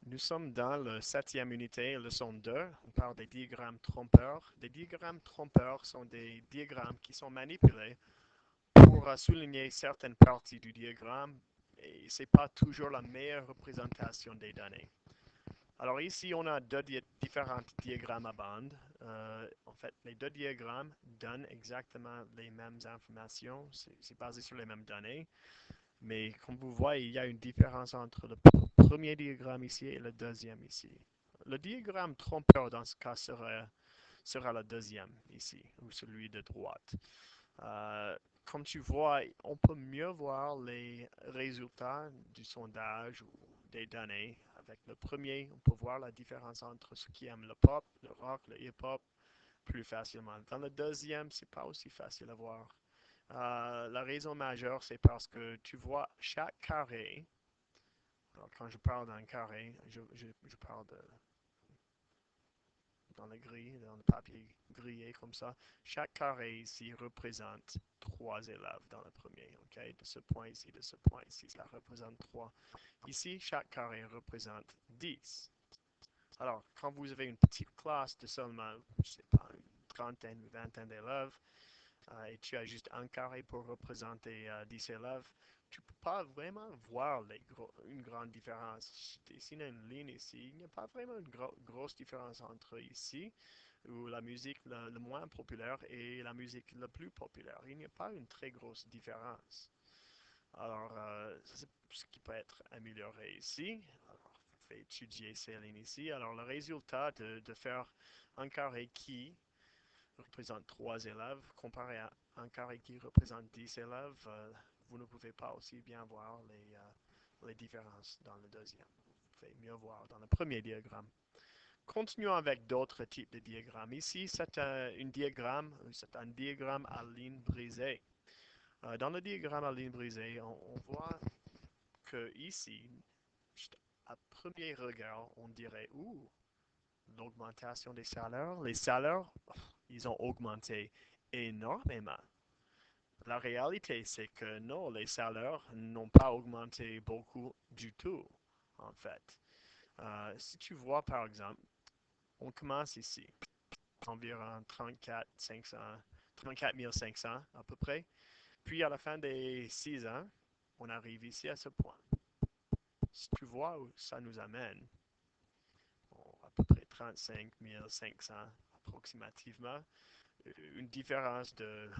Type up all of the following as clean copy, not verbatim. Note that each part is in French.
Nous sommes dans la septième unité, leçon 2. On parle des diagrammes trompeurs. Des diagrammes trompeurs sont des diagrammes qui sont manipulés pour souligner certaines parties du diagramme et ce n'est pas toujours la meilleure représentation des données. Alors ici, on a deux différents diagrammes à bande. En fait, les deux diagrammes donnent exactement les mêmes informations. C'est basé sur les mêmes données. Mais comme vous voyez, il y a une différence entre le premier diagramme ici et le deuxième ici. Le diagramme trompeur dans ce cas sera le deuxième ici, ou celui de droite. Euh, Comme tu vois, on peut mieux voir les résultats du sondage ou des données. Avec le premier, on peut voir la différence entre ceux qui aiment le pop, le rock, le hip-hop plus facilement. Dans le deuxième, c'est pas aussi facile à voir. La raison majeure, c'est parce que tu vois chaque carré. Alors, quand je parle d'un carré, je parle dans le gris, dans le papier grillé comme ça. Chaque carré ici représente trois élèves dans le premier. Okay? De ce point ici, de ce point ici, ça représente 3. Ici, chaque carré représente 10. Alors, quand vous avez une petite classe de seulement, je sais pas, une trentaine, une vingtaine d'élèves, et tu as juste un carré pour représenter 10 élèves, tu ne peux pas vraiment voir une grande différence. Si tu dessines une ligne ici, il n'y a pas vraiment une grosse différence entre ici, où la musique le moins populaire et la musique la plus populaire. Il n'y a pas une très grosse différence. Alors, c'est ce qui peut être amélioré ici. Alors, on fait étudier ces lignes ici. Alors, le résultat de faire un carré qui représente 3 élèves, comparé à un carré qui représente 10 élèves, vous ne pouvez pas aussi bien voir les différences dans le deuxième. Vous pouvez mieux voir dans le premier diagramme. Continuons avec d'autres types de diagrammes. Ici, c'est un diagramme à ligne brisée. Dans le diagramme à ligne brisée, on voit que ici, juste à premier regard, on dirait, l'augmentation des salaires. Les salaires, ils ont augmenté énormément. La réalité, c'est que non, les salaires n'ont pas augmenté beaucoup du tout, en fait. Si tu vois, par exemple, on commence ici, environ 34 500 à peu près. Puis à la fin des 6 ans, on arrive ici à ce point. Si tu vois où ça nous amène, bon, à peu près 35 500 approximativement, une différence de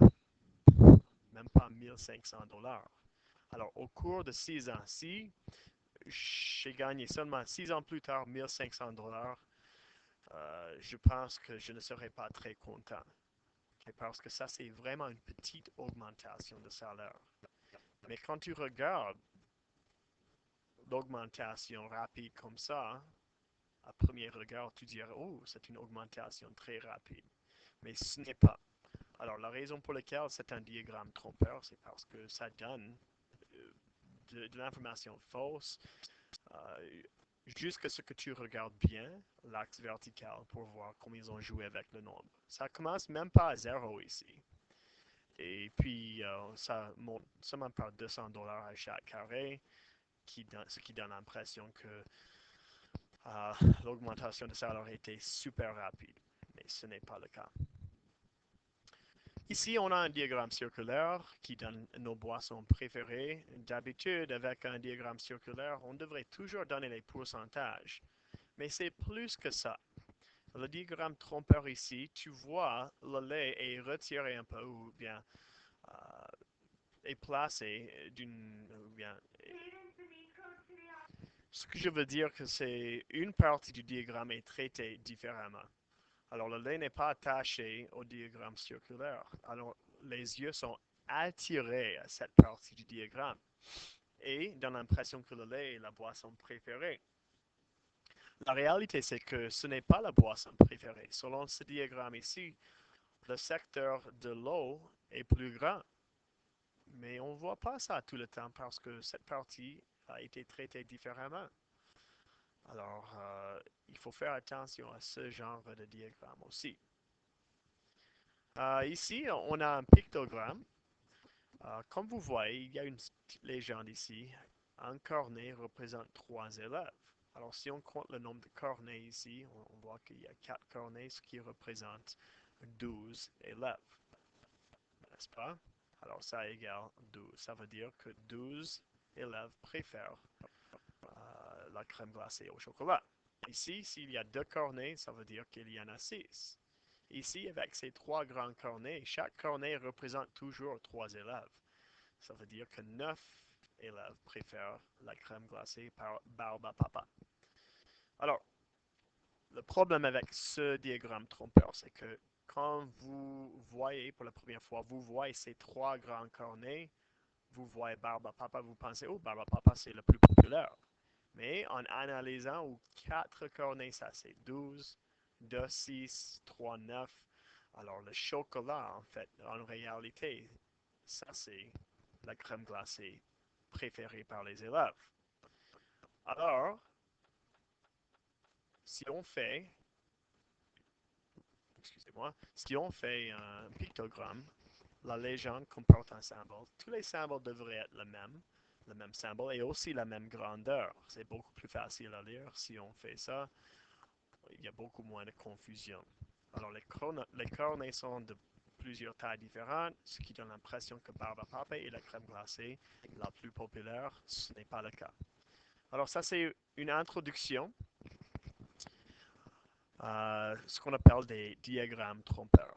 même pas 1500 $. Alors, au cours de 6 ans, si j'ai gagné seulement 6 ans plus tard 1500 $, je pense que je ne serais pas très content. Okay? Parce que ça, c'est vraiment une petite augmentation de salaire. Mais quand tu regardes l'augmentation rapide comme ça, à premier regard, tu dirais, oh, c'est une augmentation très rapide. Mais ce n'est pas. Alors, la raison pour laquelle c'est un diagramme trompeur, c'est parce que ça donne euh, de l'information fausse euh, jusqu'à ce que tu regardes bien l'axe vertical pour voir comment ils ont joué avec le nombre. Ça commence même pas à zéro ici. Et puis, ça monte seulement par 200 $ à chaque carré, ce qui donne l'impression que euh, l'augmentation de salaire était super rapide. Mais ce n'est pas le cas. Ici, on a un diagramme circulaire qui donne nos boissons préférées. D'habitude, avec un diagramme circulaire, on devrait toujours donner les pourcentages. Mais c'est plus que ça. Le diagramme trompeur ici, tu vois, le lait est retiré un peu ou bien est placé d'une... ou bien, ce que je veux dire que c'est une partie du diagramme est traitée différemment. Alors le lait n'est pas attaché au diagramme circulaire. Alors les yeux sont attirés à cette partie du diagramme et donnent l'impression que le lait est la boisson préférée. La réalité, c'est que ce n'est pas la boisson préférée. Selon ce diagramme ici, le secteur de l'eau est plus grand. Mais on ne voit pas ça tout le temps parce que cette partie a été traitée différemment. Alors, il faut faire attention à ce genre de diagramme aussi. Ici, on a un pictogramme. Comme vous voyez, il y a une petite légende ici. Un cornet représente 3 élèves. Alors, si on compte le nombre de cornets ici, on voit qu'il y a 4 cornets, ce qui représente 12 élèves, n'est-ce pas? Alors, ça égale 12. Ça veut dire que 12 élèves préfèrent la crème glacée au chocolat. Ici, s'il y a 2 cornets, ça veut dire qu'il y en a 6. Ici, avec ces 3 grands cornets, chaque cornet représente toujours 3 élèves. Ça veut dire que 9 élèves préfèrent la crème glacée par Barba Papa. Alors, le problème avec ce diagramme trompeur, c'est que quand vous voyez pour la première fois, vous voyez ces 3 grands cornets, vous voyez Barba Papa, vous pensez, oh, Barba Papa, c'est le plus populaire. Mais en analysant aux 4 cornets, ça c'est 12, 2, 6, 3, 9. Alors le chocolat, en fait, en réalité, ça c'est la crème glacée préférée par les élèves. Alors, si on fait, excusez-moi, si on fait un pictogramme, la légende comporte un symbole. Tous les symboles devraient être le même symbole et aussi la même grandeur. C'est beaucoup plus facile à lire si on fait ça. Il y a beaucoup moins de confusion. Alors, les cornets sont de plusieurs tailles différentes, ce qui donne l'impression que Barba Papa est la crème glacée la plus populaire. Ce n'est pas le cas. Alors, ça, c'est une introduction à ce qu'on appelle des diagrammes trompeurs.